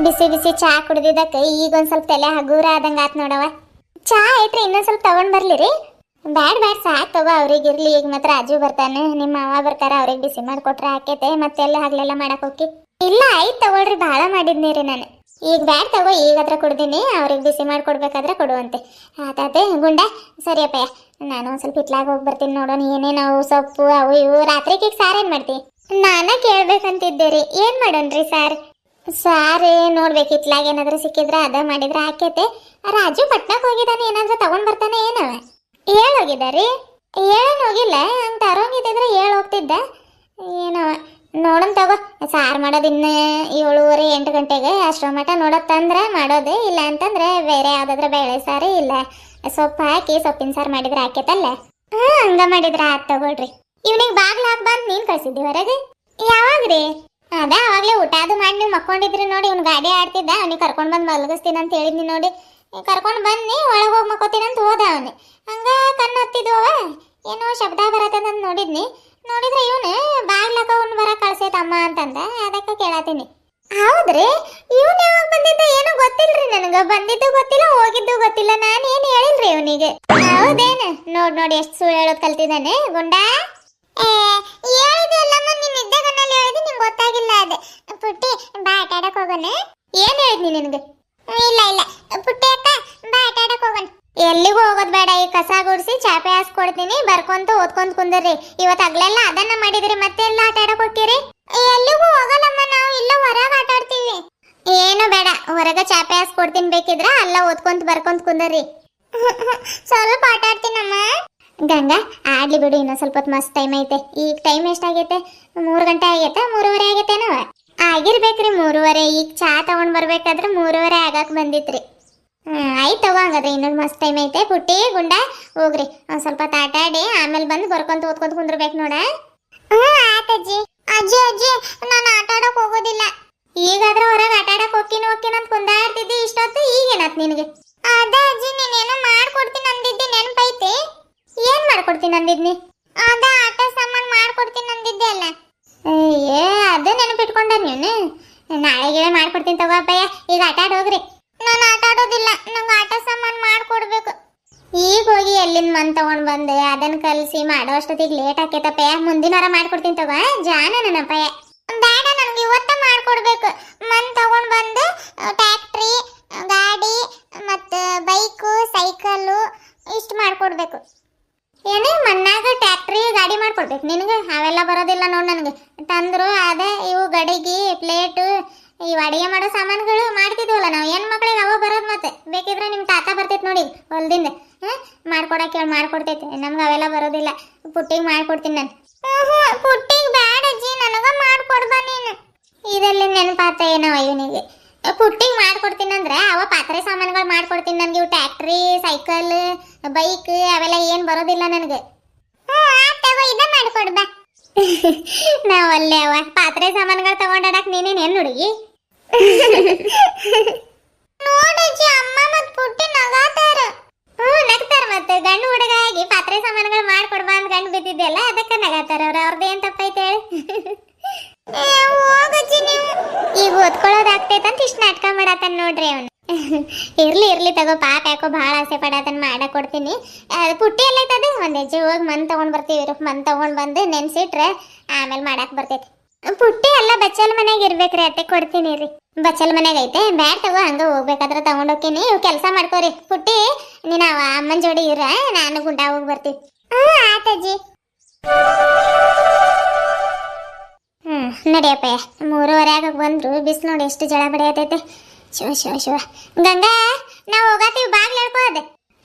ಬಿಸಿ ಬಿಸಿ ಚಾ ಕುಡ್ದಿದ್ದಕ್ಕೆ ಈಗ ಒಂದ್ ಸ್ವಲ್ಪ ತಲೆ ಹಗೂರ ಆದಂಗ ಆತ್ ನೋಡವ. ಚಾ ಐತ್ರಿ ಇನ್ನೊಂದ್ ಸ್ವಲ್ಪ ತಗೊಂಡ್ ಬರ್ಲಿರಿ? ಬ್ಯಾಡ್ ಬ್ಯಾಡ್ ಸಾಕ್ ತಗೋ, ಅವ್ರಿಗೆ ಇರ್ಲಿ. ಈಗ ಮಾತ್ರ ರಾಜು ಬರ್ತಾನೆ, ನಿಮ್ಮ ಮಾವ ಬರ್ತಾರ, ಅವ್ರಿಗೆ ಬಿಸಿ ಮಾಡ್ಕೊಟ್ರೆ ಆಕೇತೆ. ಮತ್ತೆಲ್ಲ ಹಗ್ಲೆಲ್ಲ ಮಾಡಕ್ ಹೋಗಿ. ಇಲ್ಲ ಆಯ್ತು ತಗೊಳ್ರಿ, ಭಾಳ ಮಾಡಿದ್ನಿರಿ ನಾನು. ಈಗ ಬ್ಯಾಡ್ ತಗೋ, ಈಗ ಹತ್ರ ಕುಡ್ದೀನಿ, ಅವ್ರಿಗೆ ಬಿಸಿ ಮಾಡ್ಕೊಡ್ಬೇಕಾದ್ರೆ ಕೊಡುವಂತೆ. ಆತಾತೆ ಗುಂಡ. ಸರಿಯಪ್ಪಯ್ಯ, ನಾನು ಒಂದ್ ಸ್ವಲ್ಪ ಹಿತ್ಲಾಗ ಹೋಗಿ ಬರ್ತೀನಿ. ನೋಡೋಣ ಏನೇನು ಅವು ಸೊಪ್ಪು ಅವು ಇವು. ರಾತ್ರಿಗೆ ಸಾರು ಏನ್ ಮಾಡ್ತಿ? ನಾನ ಕೇಳ್ಬೇಕಂತಿದ್ದೆ ರೀ, ಏನ್ ಮಾಡೋಣ್ರಿ ಸಾರ್? ಸಾರಿ ನೋಡ್ಬೇಕು, ಹಿತ್ಲಾಗ ಏನಾದ್ರು ಸಿಕ್ಕಿದ್ರೆ ಅದ ಮಾಡಿದ್ರೆ ಆಕೇತೆ. ರಾಜು ಪಟ್ನಾಕ್ ಹೋಗಿದ್ದಾನೆ, ಏನಾದ್ರೂ ತಗೊಂಡ್ ಬರ್ತಾನೆ ಏನವ? ಹೋಗಿದ್ದಾರಿ? ಏನ್ ಹೋಗಿಲ್ಲ ಅಂತ ತರೋಂಗಿದ್ರೆ ಹೋಗ್ತಿದ್ದ ಏನವ. ನೋಡೋಣ ತಗೋ, ಸಾರು ಮಾಡೋದು ಇನ್ನು 7:30 8 ಗಂಟೆಗೆ. ಅಷ್ಟರ ಮಟ ನೋಡೋದ್ ತಂದ್ರೆ ಮಾಡೋದು, ಇಲ್ಲ ಅಂತಂದ್ರೆ ಬೇರೆ ಯಾವ್ದಾದ್ರ ಬೇಳೆ ಸಾರು ಇಲ್ಲ ಸೊಪ್ಪು ಹಾಕಿ ಸೊಪ್ಪಿನ ಸಾರು ಮಾಡಿದ್ರೆ ಆಕೇತಲ್ಲ. ಹಂಗ ಮಾಡಿದ್ರೆ ಆತ್ ತಗೊಳ್ರಿ. ಇವ್ನಿಗೆ ಬಾಗ್ಲ ಹಾಕ್ ಬಂದ್ ನೀನ್ ಕಳ್ಸಿದ್ದಿ ಹೊರಗೆ? ಯಾವಾಗ್ರಿ? ಅದ ಅವಾಗ್ಲೇ ಊಟ ಅದು ಮಾಡಿ ನೀವು ಮಕ್ಕೊಂಡಿದ್ರಿ ನೋಡಿ. ಇವ್ನು ಗಾಡಿ ಆಡ್ತಿದ್ದ, ಅವ್ನಿಗೆ ಕರ್ಕೊಂಡ್ ಬಂದ್ ಮಲಗಿಸ್ತೀನಿ ಅಂತ ಹೇಳಿದ್ನಿ ನೋಡಿ. ಕರ್ಕೊಂಡ್ ಬನ್ನಿ, ಒಳಗೆ ಹೋಗಿ ಮಕ್ಕೋತೀನಿ ಅಂತ ಹೋದ ಅವನು. ಹಂಗ ಕಣ್ಣು ಹೊತ್ತಿದ್ವವ, ಏನೋ ಶಬ್ದ ಬರತ್ತಂತ ನೋಡಿದ್ನಿ. ನೋಡಿದ್ರೆ ಇವನು ಬಾಗ್ಲಕ್ಕ ಅವ್ನು ಬರ ಕಳ್ಸೈತಮ್ಮ ಅಂತಂದ, ಅದಕ್ಕೆ ಕೇಳತ್ತೀನಿ. ಹೌದ್ರಿ? ಇವನ್ ಯಾವಾಗ ಬಂದಿದ್ದ ಏನೋ ಗೊತ್ತಿಲ್ರಿ ನನಗ. ಬಂದಿದ್ದು ಗೊತ್ತಿಲ್ಲ, ಹೋಗಿದ್ದು ಗೊತ್ತಿಲ್ಲ. ನಾನು ಏನು ಹೇಳಿಲ್ರಿ ಇವನಿಗೆ. ಹೌದೇನು? ನೋಡಿ ಎಷ್ಟು ಸುಳ್ಳು ಹೇಳೋದು ಕಲ್ತಿದ್ದಾನೆ ಗುಂಡ. ಹೇಳಿದೆಲ್ಲಮ್ಮ, ನೀನ್ ನಿದ್ದೆ ಕಣ್ಣಲ್ಲಿ ಹೇಳಿದ್ ನಿಂಗೆ ಗೊತ್ತಾಗಿಲ್ಲ. ಅದೇ ಪುಟ್ಟಿ ಬಾ ಆಟ ಆಡಕ್ ಹೋಗೋಣ. ಏನ್ ಹೇಳಿದ್ನಿ ನಿನಗೆ? ಇಲ್ಲ ಪುಟ್ಟಿ ಅಕ್ಕ ಬಾ ಆಟ ಆಡಕ್ ಹೋಗೋಣ. ಎಲ್ಲಿಗೂ ಹೋಗೋದ್ ಬೇಡ, ಈ ಕಸ ಗುಡಿಸಿ ಚಾಪೆ ಹಾಸ್ಕೊಡ್ತೀನಿ, ಬರ್ಕೊಂತ ಓದ್ಕೊಂತ ಕುಂದ್ರಿ. ಇವತ್ತು ಹಗ್ಲೆಲ್ಲ ಅದನ್ನ ಮಾಡಿದ್ರಿ, ಮತ್ತೆ ಎಲ್ಲ ಆಟ ಆಡಕ್ ಹೋಗ್ತೀರಿ? ಎಲ್ಲಿಗೂ ಹೋಗಲ್ಲಮ್ಮ, ನಾವು ಇಲ್ಲ ಹೊರಗೆ ಆಟ ಆಡ್ತೀವಿ. ಏನು ಬೇಡ, ಹೊರಗ ಚಾಪೆ ಹಾಸ್ಕೊಡ್ತೀನಿ, ಬೇಕಿದ್ರ ಅಲ್ಲ ಓದ್ಕೊಂತ ಬರ್ಕೊಂತ ಕುಂದ್ರಿ. ಸ್ವಲ್ಪ ಆಟ ಆಡ್ತೀನಮ್ಮ. ಗಂಗಾ ಆಡ್ಲಿ ಬಿಡು, ಇನ್ನೊಂದ್ ಸ್ವಲ್ಪ ಹೊತ್ತು ಮಸ್ತ್ ಟೈಮ್ ಐತೆ. ಈಗ ಟೈಮ್ ಎಷ್ಟಾಗೈತೆ? 3 ಗಂಟೆ ಆಗೈತೆ, 3:30 ಆಗೈತೇನವ? ಆಗಿರ್ಬೇಕ್ರಿ 3:30. ಈಗ ಚಾ ತಗೊಂಡ್ ಬರ್ಬೇಕಾದ್ರೆ 3:30 ಆಗಾಕ್ ಬಂದಿತ್ರಿ. ಆಯ್ತು ತಗೋ, ಹಂಗಾದ್ರೆ ಇನ್ನೊಂದು ಮಸ್ತ್ ಟೈಮ್ ಐತೆ. ಪುಟ್ಟಿ ಗುಂಡ ಹೋಗ್ರಿ, ಒಂದ್ ಸ್ವಲ್ಪ ಆಟ ಆಡಿ ಆಮೇಲೆ ಬಂದು ಬರ್ಕೊಂತ ಓದ್ಕೊಂತ ಕುಂದ್ರಬೇಕು ನೋಡ. ಆತಜ್ಜಿ. ಅಜ್ಜಿ ನಾನು ಆಟ ಆಡಕ್ ಹೋಗೋದಿಲ್ಲ. ಈಗಾದ್ರೆ ಹೊರಗೆ ಆಟ ಆಡಕ್ ಹೋಗ್ತೀನಿ ಅಂತ ಕುಂದಾಡ್ತಿದ್ದಿ ಇಷ್ಟೊತ್ತು, ಈಗೇನತ್ ನಿನಗೆ? ಅದ ಅಜ್ಜಿ, ನೀನೇನೋ ಮಾಡ್ಕೊಡ್ತೀನಿ ಅಂದಿದ್ದಿ, ನೆನಪೈತಿ? ಏನ್ ಮಾಡ್ಕೊಡ್ತೀನಿ ಅಂದಿದ್ನಿ? ಅದ ಆಟ ಸಾಮಾನು ಮಾಡ್ಕೊಡ್ತೀನಿ ಅಂದಿದ್ದೆ ಅಲ್ಲ. ಅದೇ ನೆನಪಿಟ್ಕೊಂಡ ನೀನು? ನಾಳೆಗೆ ಮಾಡ್ಕೊಡ್ತೀನಿ ತಗೋ ಅಪ್ಪಯ್ಯ. ಈಗ ಆಟ ಆಡ್ ಹೋಗ್ರಿ. ನಾನು ಆಟ ಆಡೋದಿಲ್ಲ, ನಂಗೆ ಆಟ ಸಾಮಾನು ಮಾಡ್ಕೊಡ್ಬೇಕು. ಈಗ ಹೋಗಿ ಎಲ್ಲಿಂದ ಮನ್ ತಗೊಂಡ್ ಬಂದೆ, ಅದನ್ನ ಕಲಸಿ ಮಾಡೋ ಅಷ್ಟೊತ್ತಿಗೆ ಲೇಟ್ ಆಕೇತಪ್ಪಯ್ಯ. ಮುಂದಿನ ವಾರ ಮಾಡ್ಕೊಡ್ತೀನಿ ತಗೋ, ಜಾನ ನನ್ನಪ್ಪಯ್ಯ. ಬೇಡ, ನನ್ಗೆ ಇವತ್ತ ಮಾಡ್ಕೊಡ್ಬೇಕು. ಮನ್ ತಗೊಂಡ್ ಬಂದು ಟ್ಯಾಕ್ಟ್ರಿ, ಗಾಡಿ ಮತ್ತು ಬೈಕು, ಸೈಕಲ್ಲು ಇಷ್ಟು ಮಾಡ್ಕೊಡ್ಬೇಕು. ಏನೇ ಮನ್ನಾಗ ಟ್ಯಾಕ್ಟ್ರಿ ಗಾಡಿ ಮಾಡ್ಕೊಡ್ಬೇಕು ನಿನಗೆ? ಅವೆಲ್ಲ ಬರೋದಿಲ್ಲ ನೋಡಿ ನನಗೆ. ತಂದ್ರು ಅದೇ ಇವು ಗಡಿಗೆ, ಪ್ಲೇಟು, ಇವು ಅಡಿಗೆ ಮಾಡೋ ಸಾಮಾನುಗಳು ಮಾಡ್ತಿದ್ವಲ್ಲ ನಾವು ಹೆಣ್ಣು ಮಕ್ಳಿಗೆ, ಅವ ಬರೋದು. ಮತ್ತೆ ಬೇಕಿದ್ರೆ ನಿಮ್ಮ ತಾತ ಬರ್ತೈತೆ ನೋಡಿ ಹೊಲ್ದಿಂದ, ಮಾಡ್ಕೊಡಕ್ಕೆ ಹೇಳಿ ಮಾಡ್ಕೊಡ್ತೈತೆ. ನಮ್ಗೆ ಅವೆಲ್ಲ ಬರೋದಿಲ್ಲ. ಪುಟ್ಟಿಗೆ ಮಾಡ್ಕೊಡ್ತೀನಿ ನಾನು. ಪುಟ್ಟಿಗೆ ಬ್ಯಾಡ ಅಜ್ಜಿ, ನನಗ ಮಾಡ್ಕೊಡ್ಬಾ ನೀನು. ಇದೆಲ್ಲಿ ನೆನಪಾತ ಏನೋ ಇವನಿಗೆ. ಪುಟ್ಟಿಗೆ ಮಾಡ್ಕೊಡ್ತೀನಿ ಅಂದ್ರೆ ಅವ ಪಾತ್ರೆ ಸಾಮಾನುಗಳು ಮಾಡ್ಕೊಡ್ತೀನಿ. ನನಗೆ ಇವು ಟ್ಯಾಕ್ಟ್ರಿ, ಸೈಕಲ್, ಬೈಕ್ ಅವೆಲ್ಲ ಏನು ಬರೋದಿಲ್ಲ ನನಗೆ. ಇದ ಮಾಡ್ಕೊಡ್ಬಾ. ನಾವಲ್ಲೇ ಅವ ಪಾತ್ರೆ ಸಾಮಾನುಗಳು ತಗೊಂಡಾಡಕ್ ನೀನೇನು ಏನು ಹುಡುಗಿ? ನೋಡಜ್ಜಿ, ಅಮ್ಮ ಮತ್ತು ಪುಟ್ಟಿ ನಗಾತಾರ. ನಗ್ತಾರ. ಮತ್ತೆ ಗಂಡು ಹುಡುಗ ಆಗಿ ಪಾತ್ರೆ ಸಾಮಾನುಗಳು ಮಾಡ್ಕೊಡ್ಬಾ ಅಂತ ಗಂಡು ಬಿದ್ದಿದ್ದೆಲ್ಲ, ಅದಕ್ಕೆ ನಗಾತಾರ ಅವ್ರು. ಅವ್ರದ್ದು ಏನು ತಪ್ಪೈತೆ ಹೇಳಿ? ಹೋಗಜ್ಜಿ ನೀವು. ಈಗ ಓದ್ಕೊಳ್ಳೋದಾಗ್ತೈತಂತ ಇಷ್ಟು ನಾಟಕ ಮಾಡತ್ತಾನ ನೋಡ್ರಿ ಅವನು. ಇರ್ಲಿ ತಗೋ, ಪಾಪ ಯಾಕೋ ಭಾಳ ಆಸೆ ಪಡತನ ಮಾಡಕ್ ಕೊಡ್ತೀನಿ. ಪುಟ್ಟಿ ಎಲ್ಲೈತದ? ಒಂದ್ ಹೆಜ್ಜೆ ಹೋಗಿ ಮನ್ ತಗೊಂಡ್ ಬರ್ತೀವಿ. ಮನ್ ತಗೊಂಡ್ ಬಂದು ನೆನ್ಸಿಟ್ರೆ ಆಮೇಲೆ ಮಾಡಕ್ ಬರ್ತೈತಿ. ಪುಟ್ಟಿ ಎಲ್ಲ ಬಚ್ಚಲ್ ಮನ್ಯಾಗ ಇರ್ಬೇಕ್ರಿ, ಅತ್ತೆ ಕೊಡ್ತೀನಿ ರೀ. ಬಚ್ಚಲ್ ಮನ್ಯಾಗ ಐತೆ, ಬ್ಯಾಡ್ ತಗೋ, ಹಂಗ ಹೋಗ್ಬೇಕಾದ್ರೆ ತಗೊಂಡೋಗ್ತೀನಿ. ಇವ್ ಕೆಲಸ ಮಾಡ್ಕೋರಿ. ಪುಟ್ಟಿ ನೀನು ಅಮ್ಮನ ಜೋಡಿ ಇರ, ನಾನು ಗುಂಡ ಹೋಗಿ ಬರ್ತೀವಿ. ಆತಜ್ಜಿ. ನಡಿಯಪ್ಪ, 3:30 ಆಗಕ್ಕೆ ಬಂದ್ರು. ಬಿಸಿಲು ನೋಡಿ ಎಷ್ಟು ಜಳ ಬಡಿಯತೈತೆ. ಶಿವ. ಗಂಗಾ, ನಾವು ಹೋಗತ್ತೀವಿ, ಬಾಗ್ಲು ಹೇಳ್ಕೋದೆ.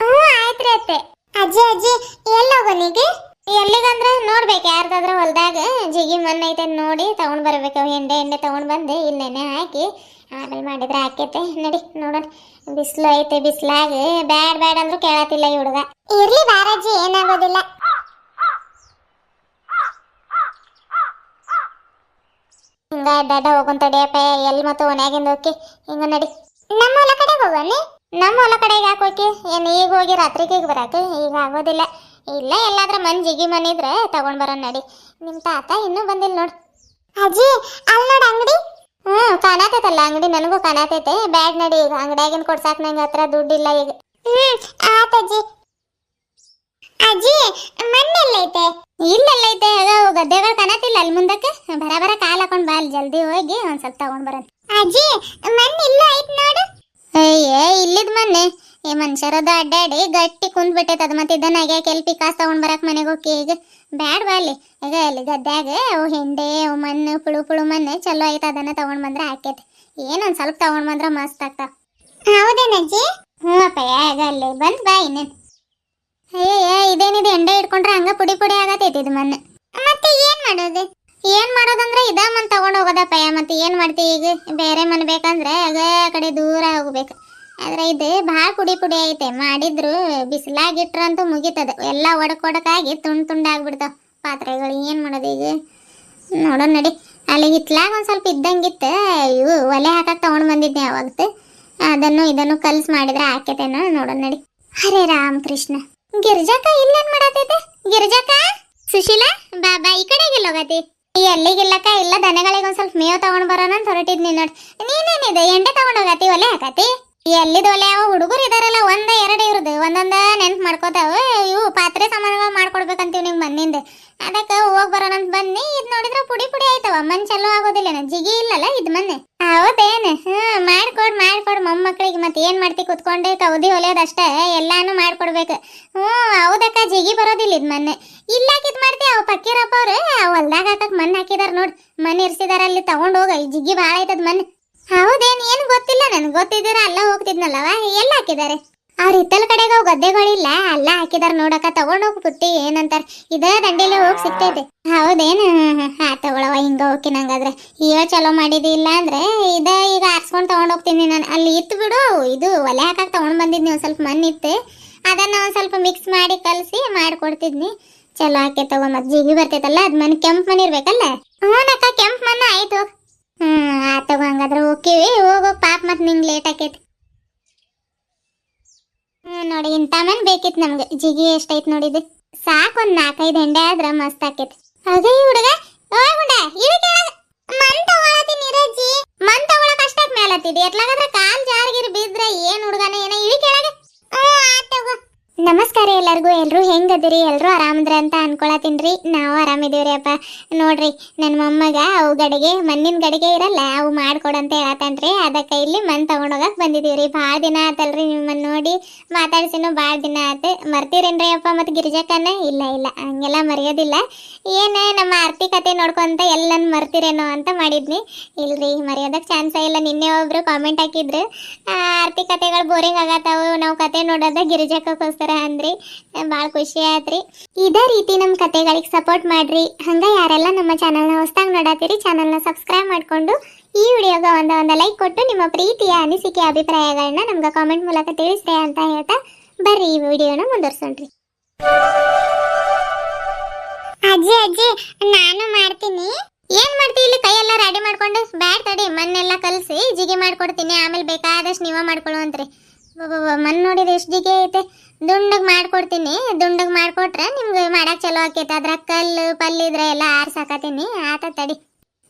ಆಯ್ತ್ರಿ ಅತ್ತೆ. ಅಜ್ಜಿ ಎಲ್ಲಿ ಹೋಗೋನಿಗೆ? ಎಲ್ಲಿಗಂದ್ರೆ ನೋಡ್ಬೇಕು, ಯಾರ್ದಾದ್ರ ಹೊಲ್ದಾಗ ಜಿಗಿ ಮಣ್ಣು ಐತೆ ನೋಡಿ ತಗೊಂಡ್ ಬರ್ಬೇಕು. ಎಂಡೆ ತಗೊಂಡ್ ಬಂದು ಇಲ್ಲೇನೆ ಹಾಕಿ ಆಮೇಲೆ ಮಾಡಿದ್ರೆ ಆಕೈತೆ. ನಡಿ ನೋಡೋಣ. ಬಿಸಿಲು ಐತೆ, ಬಿಸಿಲಾಗ ಬ್ಯಾಡ್ ಅಂದ್ರೂ ಕೇಳತ್ತಿಲ್ಲ ಈ ಹುಡುಗ. ಇರ್ಲಿ ಬಾರಜ್ಜಿ, ಏನಾಗೋದಿಲ್ಲ. ಹಿಂಗ ಅಡ್ಡ ಹೋಗೋಂತಡಿಯಪ್ಪ. ಎಲ್ಲಿ ಮತ್ತು ಓನ್ಯಾಗಿಂದ ಹೋಗಿ ಹಿಂಗ ನಡಿ. ನಮ್ಮ ಹೊಲ ಕಡೆಗೆ ಹೋಗೋಣ. ನಮ್ಮ ಹೊಲ ಕಡೆಗೆ ಯಾಕೆ ಹೋಗಿ? ಏನು ಈಗ ಹೋಗಿ ರಾತ್ರಿಗೆ ಬರಾಕ? ಈಗ ಆಗೋದಿಲ್ಲ. ಇಲ್ಲ, ಎಲ್ಲಾದ್ರೂ ಜಿಗಿ ಮನಿದ್ರೆ ತಗೊಂಡ್ ಬರೋಣ ನಡಿ. ನಿಮ್ಮ ತಾತ ಇನ್ನೂ ಬಂದಿಲ್ಲ ನೋಡು. ಅಜ್ಜಿ ಅಲ್ಲಿ ನೋಡು ಅಂಗಡಿ. ಕಾಣತೈತಲ್ಲ ಅಂಗಡಿ, ನನಗೂ ಕಾಣತೈತೆ. ಬ್ಯಾಡ್ ನಡಿ, ಈಗ ಅಂಗಡಿಯಾಗಿನ ಕೊಡ್ಸಾಕ್ ನಂಗೆ ಹತ್ರ ದುಡ್ಡಿಲ್ಲ ಈಗ. ಆತಜ್ಜಿ. ಅಜ್ಜಿ ಮಣ್ಣೆಲ್ಲೈತೆ? ಇಲ್ಲೆಲ್ಲೈತೆ, ಗದ್ದೆಗಳು ಕಾಣತಿಲ್ಲ ಅಲ್ಲಿ ಮುಂದಕ್ಕೆ. ಬರ ಕಾಲ್ ಹಾಕೊಂಡ್ ಬಾ, ಅಲ್ಲಿ ಜಲ್ದಿ ಹೋಗಿ ಒಂದ್ ಸ್ವಲ್ಪ ತಗೊಂಡ್ ಬರೋಣ. ಅಜ್ಜಿ ಮಣ್ಣು ಇಲ್ಲ ಐತ್ ನೋಡು. ಅಯ್ಯೇ ಇಲ್ಲಿದ್ ಮಣ್ಣೆ, ಈ ಮನುಷ್ಯರದು ಅಡ್ಡಾಡಿ ಗಟ್ಟಿ ಕುಂದ್ ಬಿಟ್ಟೈತೆ ಅದು. ಮತ್ತೆ ಇದನ್ನ ಕೆಲ್ ಪಿಕಾಸ್ ತಗೊಂಡ್ ಬರಕ್ ಮನೆಗೆ ಹೋಗಿ ಈಗ ಬ್ಯಾಡ್ ಬಾ ಅಲ್ಲಿ. ಈಗ ಅಲ್ಲಿ ಗದ್ಯಾಗ ಅವು ಹೆಂಡೆ ಅವು ಮಣ್ಣು ಪುಳು ಮಣ್ಣು ಚಲೋ ಐತೆ, ಅದನ್ನ ತಗೊಂಡ್ ಬಂದ್ರೆ ಹಾಕೈತಿ. ಏನೊಂದ್ ಸ್ವಲ್ಪ ತಗೊಂಡ್ ಬಂದ್ರ ಮಸ್ತ್ ಆಗ್ತಾವ. ಹೌದೇನಜ್ಜಿ? ಹ್ಞೂ ಅಪ್ಪಯ್ಯ, ಈಗ ಅಲ್ಲಿ ಬಂದ್ ಬಾ ಇನ್ನೇನು. ಅಯ್ಯಯ್ಯ ಇದೇನಿದೆ, ಎಂಡೆ ಇಟ್ಕೊಂಡ್ರೆ ಹಂಗ ಪುಡಿ ಪುಡಿ ಆಗತೈತಿ ಇದು ಮಣ್ಣು. ಮತ್ತೆ ಏನ್ ಮಾಡೋದಂದ್ರೆ ಇದ ಮಣ್ಣು ತಗೊಂಡ್ ಹೋಗೋದಪ್ಪಯ್ಯ. ಮತ್ತೆ ಏನ್ ಮಾಡ್ತಿ ಈಗ? ಬೇರೆ ಮಣ್ಣು ಬೇಕಂದ್ರೆ ಆಗ ಕಡೆ ದೂರ ಹೋಗ್ಬೇಕು. ಆದ್ರೆ ಇದು ಭಾಳ ಪುಡಿ ಪುಡಿ ಐತೆ. ಮಾಡಿದ್ರು ಬಿಸಿಲಾಗಿಟ್ರಂತೂ ಮುಗಿತದ, ಎಲ್ಲ ಒಡಕಾಗಿ ತುಂಡಾಗ್ಬಿಡ್ತಾವ ಪಾತ್ರೆಗಳು. ಏನ್ ಮಾಡೋದು ಈಗ? ನೋಡೋಣ ನಡಿ. ಅಲ್ಲಿ ಹಿತ್ಲಾಗ ಒಂದ್ ಸ್ವಲ್ಪ ಇದ್ದಂಗಿತ್ತ, ಇವು ಒಲೆ ಹಾಕಕ್ ತಗೊಂಡ್ ಬಂದಿದ್ದೆ ಅವಾಗತ್ತು. ಇದನ್ನು ಕಲ್ಸ್ ಮಾಡಿದ್ರೆ ಹಾಕೇತೇನೋ, ನೋಡೋಣ ನಡಿ. ಹರೇ ರಾಮ್ ಕೃಷ್ಣ. ಗಿರ್ಜಾಕ ಇಲ್ಲೇನ್ ಮಾಡತೈತೆ? ಗಿರ್ಜಾಕ, ಸುಶೀಲಾ ಬಾಬಾ ಈ ಕಡೆಗೆಲ್ಲ ಹೋಗತಿ? ಎಲ್ಲಿಗಿಲ್ಲಕ್ಕ, ಇಲ್ಲ ದನಗಳಿಗೆ ಒಂದ್ ಸ್ವಲ್ಪ ಮೇವ್ ತಗೊಂಡ್ ಬರೋಣ ಅಂತ ಹೊರಟಿದ್ನಿ ನೋಡಿ. ನೀನೇನಿದೆ ಎಂಡೆ ತಗೊಂಡ್ ಹೋಗತಿ, ಒಲೆ ಹಾಕತಿ? ಎಲ್ಲಿದ ಒಲೆ? ಅವ ಹುಡುಗರು ಇದಾರಲ್ಲ, ಒಂದ ಎರಡು ಇರುದು, ಒಂದೊಂದ ನೆನ್ಪು ಮಾಡ್ಕೋತಾವ. ಇವು ಪಾತ್ರೆ ಸಾಮಾನುಗಳು ಮಾಡ್ಕೊಡ್ಬೇಕಂತೀವಿ ನಿಂಗೆ ಮಣ್ಣಿಂದ. ಅದಕ್ಕೆ ಹೋಗ್ ಬರೋಣ ಅಂತ ಬನ್ನಿ. ಇದ್ ನೋಡಿದ್ರೆ ಪುಡಿ ಪುಡಿ ಆಯ್ತವ, ಮಣ್ ಚಲೋ ಆಗೋದಿಲ್ಲ. ಜಿಗಿ ಇಲ್ಲಲ್ಲ ಇದ್ ಮಣ್ಣೆ. ಹೌದೇನು? ಮಾಡ್ಕೊಡ್ ಮೊಮ್ಮಕ್ಳಿಗೆ. ಮತ್ತೆ ಏನ್ ಮಾಡ್ತಿ, ಕುತ್ಕೊಂಡೆ ಕೌದಿ ಹೊಲಿಯೋದಷ್ಟೇ, ಎಲ್ಲಾನು ಮಾಡ್ಕೊಡ್ಬೇಕು. ಹೌದಕ್ಕ, ಜಿಗಿ ಬರೋದಿಲ್ಲ ಇದ್ ಮಣ್ಣೆ. ಇಲ್ಲಾಕಿದ್ ಮಾಡ್ತಿ? ಅವ್ ಪಕ್ಕೀರಪ್ಪ ಅವ್ರು ಹೊಲ್ದಾಗ ಹಾಕಕ್ ಮಣ್ಣು ಹಾಕಿದಾರ ನೋಡ್, ಮಣ್ಣು ಇರ್ಸಿದಾರ ಅಲ್ಲಿ, ತಗೊಂಡ್ ಹೋಗ. ಜಿಗಿ ಭಾಳ ಆಯ್ತದ ಮಣ್ಣು. ಹೌದೇನು? ಏನು ಗೊತ್ತಿಲ್ಲ ನನ್ಗೆ. ಗೊತ್ತಿದ್ದೀರ ಅಲ್ಲ ಹೋಗ್ತಿದ್ನಲ್ಲವ. ಎಲ್ಲ ಹಾಕಿದ್ದಾರೆ ಅವ್ರ ಹಿತ್ತಲ ಕಡೆಗೆ. ಅವು ಗದ್ದೆಗಳಿಲ್ಲ, ಅಲ್ಲ ಹಾಕಿದಾರ ನೋಡಕ್ಕ. ತಗೊಂಡೋಗಿ ಪುಟ್ಟಿ ಏನಂತಾರ, ಇದ ದಂಡಿಲಿ ಹೋಗಿ ಸಿಗ್ತೈತೆ. ಹೌದೇನು? ಹಾ ತಗೊಳವ, ಹಿಂಗ ಹೋಗಿ. ನಂಗಾದ್ರೆ ಈಗ ಚಲೋ ಮಾಡಿದಿ. ಇಲ್ಲ ಅಂದ್ರೆ ಇದ ಈಗ ಆರ್ಸ್ಕೊಂಡ್ ತಗೊಂಡ್ ಹೋಗ್ತೀನಿ ನಾನು. ಅಲ್ಲಿ ಇತ್ತು ಬಿಡು, ಇದು ಒಲೆ ಹಾಕಕ್ ತಗೊಂಡ್ ಬಂದಿದ್ನಿ. ಒಂದ್ ಸ್ವಲ್ಪ ಮಣ್ಣು ಇತ್ತು, ಅದನ್ನ ಒಂದ್ ಸ್ವಲ್ಪ ಮಿಕ್ಸ್ ಮಾಡಿ ಕಲಸಿ ಮಾಡ್ಕೊಡ್ತಿದ್ನಿ. ಚಲೋ ಹಾಕಿ ತಗೋ. ಮತ್ತೆ ಜಿಗಿ ಬರ್ತೈತಲ್ಲ ಅದ್ ಮಣ್ಣು, ಕೆಂಪು ಮಣ್ಣು ಇರ್ಬೇಕಲ್ಲ. ಹ್ಞೂನಕ್ಕ, ಕೆಂಪು ಮಣ್ಣು ಆಯ್ತು. ಆತವ, ಹಂಗಾದ್ರೆ ಹೋಗಿವಿ. ಹೋಗೋ ಪಾಪ, ಮತ್ತೆ ನಿಂಗೆ ಲೇಟ್ ಆಕೈತಿ. ನೋಡಿ, ಇಂಥ ಮಣ್ಣು ಬೇಕಿತ್ತು ನಮ್ಗೆ. ಜಿಗಿ ಎಷ್ಟೈತ್ ನೋಡಿದ್ದು? ಸಾಕು, ಒಂದ್ 4-5 ಹೆಂಡೆ ಆದ್ರ ಮಸ್ತ್ ಆಕೈತಿ. ಅದೇ ಹುಡುಗ ಹುಡ ಮಣ್ ತಗೊಳತೀನಿ ರಜ್ಜಿ. ಮಣ್ ತಗೊಳಕ್ ಅಷ್ಟಾಕ್ ಮೇಲತ್ತಿದಿ, ಎತ್ಲಾಗದ್ರ ಕಾಲ್ ಜಾರ್ಗಿರ್ ಬಿದ್ರ ಏನ್ ಹುಡುಗನ ಏನ ಇಳಿ ಕೆಳಗ. ನಮಸ್ಕಾರ ಎಲ್ಲರಿಗೂ. ಎಲ್ರು ಹೆಂಗದಿರಿ? ಎಲ್ರು ಆರಾಮದ್ರ ಅಂತ ಅನ್ಕೊಳತೀನ್ರಿ. ನಾವು ಆರಾಮಿದೀವ್ರಿ ಅಪ್ಪ. ನೋಡ್ರಿ, ನನ್ನ ಮೊಮ್ಮಗ ಅವು ಗಡಿಗೆ, ಮಣ್ಣಿನ ಗಡಿಗೆ ಇರಲ್ಲ, ಅವು ಮಾಡ್ಕೊಡಂತ ಹೇಳತ್ತನ್ರಿ. ಅದಕ್ಕೆ ಇಲ್ಲಿ ಮಣ್ಣು ತಗೊಂಡೋಗಕ್ ಬಂದಿದೀವ್ರಿ. ಭಾಳ ದಿನ ಆತಲ್ರಿ ನಿಮ್ಮನ್ನ ನೋಡಿ, ಮಾತಾಡ್ಸಿನೂ ಭಾಳ ದಿನ ಆತು. ಮರ್ತೀರೇನ್ರಿ ಅಪ್ಪ ಮತ್ತೆ ಗಿರಿಜಕ್ಕನ? ಇಲ್ಲ ಹಂಗೆಲ್ಲ ಮರೆಯೋದಿಲ್ಲ. ಏನ ನಮ್ಮ ಆರ್ಥಿಕತೆ ನೋಡ್ಕೊಂತ ಎಲ್ಲನ್ ಮರ್ತಿರೇನೋ ಅಂತ ಮಾಡಿದ್ನಿ. ಇಲ್ರಿ, ಮರೆಯೋದಕ್ಕೆ ಚಾನ್ಸ ಇಲ್ಲ. ನಿನ್ನೆ ಒಬ್ರು ಕಾಮೆಂಟ್ ಹಾಕಿದ್ರು, ಆರ್ಥಿಕತೆಗಳು ಬೋರಿಂಗ್ ಆಗತ್ತಾವು, ನಾವು ಕತೆ ನೋಡೋದ ಗಿರಿಜಕ್ಕೋಸ್ಕರ ಅಂದ್ರಿ. ಭಾಳ ಖುಷಿ ಆಯ್ತ್ರಿ. ಇದೇ ರೀತಿ ನಮ್ಮ ಕತೆಗಳಿಗೆ ಸಪೋರ್ಟ್ ಮಾಡ್ರಿ. ಹಂಗ ಯಾರೆಲ್ಲ ನಮ್ಮ ಚಾನಲ್ನ ಹೊಸದಾಗಿ ನೋಡತ್ತೀರಿ, ಚಾನಲ್ನ ಸಬ್ಸ್ಕ್ರೈಬ್ ಮಾಡ್ಕೊಂಡು ಈ ವಿಡಿಯೋಗ ಒಂದು ಲೈಕ್ ಕೊಟ್ಟು ನಿಮ್ಮ ಪ್ರೀತಿಯ ಅನಿಸಿಕೆ ಅಭಿಪ್ರಾಯಗಳನ್ನ ನಮ್ಗೆ ಕಾಮೆಂಟ್ ಮೂಲಕ ತಿಳಿಸ್ರಿ ಅಂತ ಹೇಳ್ತಾ ಬರ್ರಿ ಈ ವಿಡಿಯೋನ ಮುಂದುವರ್ಸೋಣ್ರಿ. ಅಜ್ಜಿ ನಾನು ಮಾಡ್ತೀನಿ. ಏನ್ ಮಾಡ್ತಿ? ಇಲ್ಲಿ ಕೈಯೆಲ್ಲ ರೆಡಿ ಮಾಡ್ಕೊಂಡು ಬ್ಯಾಡ್ ತಡಿ, ಮಣ್ಣೆಲ್ಲ ಕಲಸಿ ಜಿಗಿ ಮಾಡ್ಕೊಡ್ತೀನಿ. ಆಮೇಲೆ ಬೇಕಾದಷ್ಟು ನೀವ ಮಾಡ್ಕೊಳ್ಳುವಂತ್ರಿ. ಮಣ್ಣು ನೋಡಿದ್ರೆ ಎಷ್ಟು ಜಿಗಿ ಐತೆ. ದುಂಡಗ್ ಮಾಡ್ಕೊಡ್ತೀನಿ. ದುಂಡಗ್ ಮಾಡ್ಕೊಟ್ರೆ ನಿಮ್ಗೆ ಮಾಡಕ್ ಚಲೋ ಆಕೈತೆ. ಅದ್ರ ಕಲ್ಲು ಪಲ್ಲಿದ್ರೆ ಎಲ್ಲ ಆರ್ಸಾಕತೀನಿ. ಆತ ತಡಿ.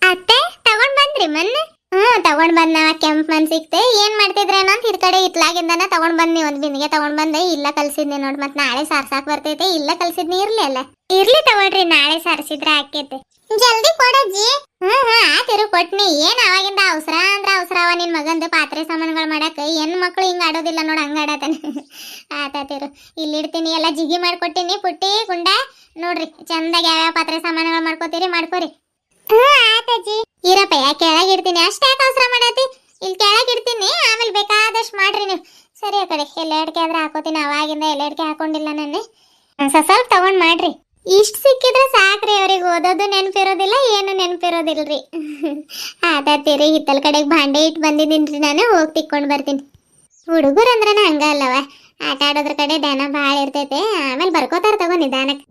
ಅತ್ತೆ ತಗೊಂಡ್ ಬಂದ್ರಿ ಮಣ್ಣು? ತಗೊಂಡ್ ಬಂದ. ಕೆಂಪ್ ಮಣ್ಣು ಸಿಕ್ತೆ. ಏನ್ ಮಾಡ್ತಿದ್ರೇನೋ ಅಂತ ಇದ್ ಕಡೆ ಇತ್ಲಾಗಿಂದನ ತಗೊಂಡ್ ಬಂದ್ನಿ. ಒಂದ್ ಬಿಂದಿಗೆ ತಗೊಂಡ್ ಬಂದೆ. ಇಲ್ಲ ಕಲ್ಸಿದ್ನಿ ನೋಡ್. ಮತ್ ನಾಳೆ ಸಾರ್ಸಾಕ್ ಬರ್ತೈತೆ. ಇಲ್ಲ ಕಲ್ಸಿದ್ನಿ. ಇರ್ಲಿ ತಗೊಳ್ರಿ, ನಾಳೆ ಸಾರಿಸಿದ್ರೆ ಆಕೈತೆ. ಜಲ್ದಿ ಕೊಡಜ್ಜಿ. ಆತಿರು ಕೊಟ್ನಿ. ಏನ್ ಅವಾಗಿಂದ ಅವಸರ ಅಂದ್ರ ಅವಸರವ ನಿನ್ ಮಗಂದು ಪಾತ್ರೆ ಸಾಮಾನುಗಳು ಮಾಡಕ್. ಹೆಣ್ ಮಕ್ಳು ಹಿಂಗ ಆಡೋದಿಲ್ಲ ನೋಡ, ಹಂಗ ಆಡತಾನೆ. ಆತಾತಿರು, ಇಲ್ಲಿ ಇಡ್ತೀನಿ. ಎಲ್ಲ ಜಿಗಿ ಮಾಡ್ಕೊಟ್ಟಿನಿ. ಪುಟ್ಟಿ ಗುಂಡ ನೋಡ್ರಿ, ಚಂದಾಗ ಯಾವ್ಯಾವ ಪಾತ್ರೆ ಸಾಮಾನುಗಳು ಮಾಡ್ಕೋತೀರಿ ಮಾಡ್ಕೋರಿ. ಆತಜ್ಜಿ. ಇರಪ್ಪ, ಕೆಳಗೆ ಇಡ್ತೀನಿ. ಅಷ್ಟೇ ಯಾಕೆ ಅವಸರ ಮಾಡತಿ? ಇಲ್ಲಿ ಕೆಳಗೆ ಇಡ್ತೀನಿ, ಆಮೇಲೆ ಬೇಕಾದಷ್ಟು ಮಾಡ್ರಿ ನೀವು. ಸರಿ, ಆ ಕಡೆ ಎಲ್ಲ ಅಡಿಕೆ ಆದ್ರೆ ಹಾಕೋತೀನಿ. ಅವಾಗಿಂದ ಎಲ್ಲ ಅಡಿಕೆ ಹಾಕೊಂಡಿಲ್ಲ ನಾನು. ಸ್ವಲ್ಪ ತಗೊಂಡ್ ಮಾಡ್ರಿ. ಇಷ್ಟು ಸಿಕ್ಕಿದ್ರೆ ಸಾಕ್ರಿ. ಅವ್ರಿಗೆ ಓದೋದು ನೆನಪಿರೋದಿಲ್ಲ, ಏನು ನೆನಪಿರೋದಿಲ್ರಿ. ಆತಾತೀರಿ. ಹಿತ್ತಲ ಕಡೆಗೆ ಭಾಂಡೆ ಇಟ್ಟು ಬಂದಿದ್ದೀನ್ರಿ ನಾನು. ಹೋಗಿ ತಿಕ್ಕೊಂಡು ಬರ್ತೀನಿ. ಹುಡುಗರು ಅಂದ್ರನ ಹಂಗ ಅಲ್ಲವ, ಆಟ ಆಡೋದ್ರ ಕಡೆ ಧ್ಯಾನ ಭಾಳ ಇರ್ತೈತೆ. ಆಮೇಲೆ ಬರ್ಕೋತಾರ ತಗೋ ನಿಧಾನಕ್ಕೆ.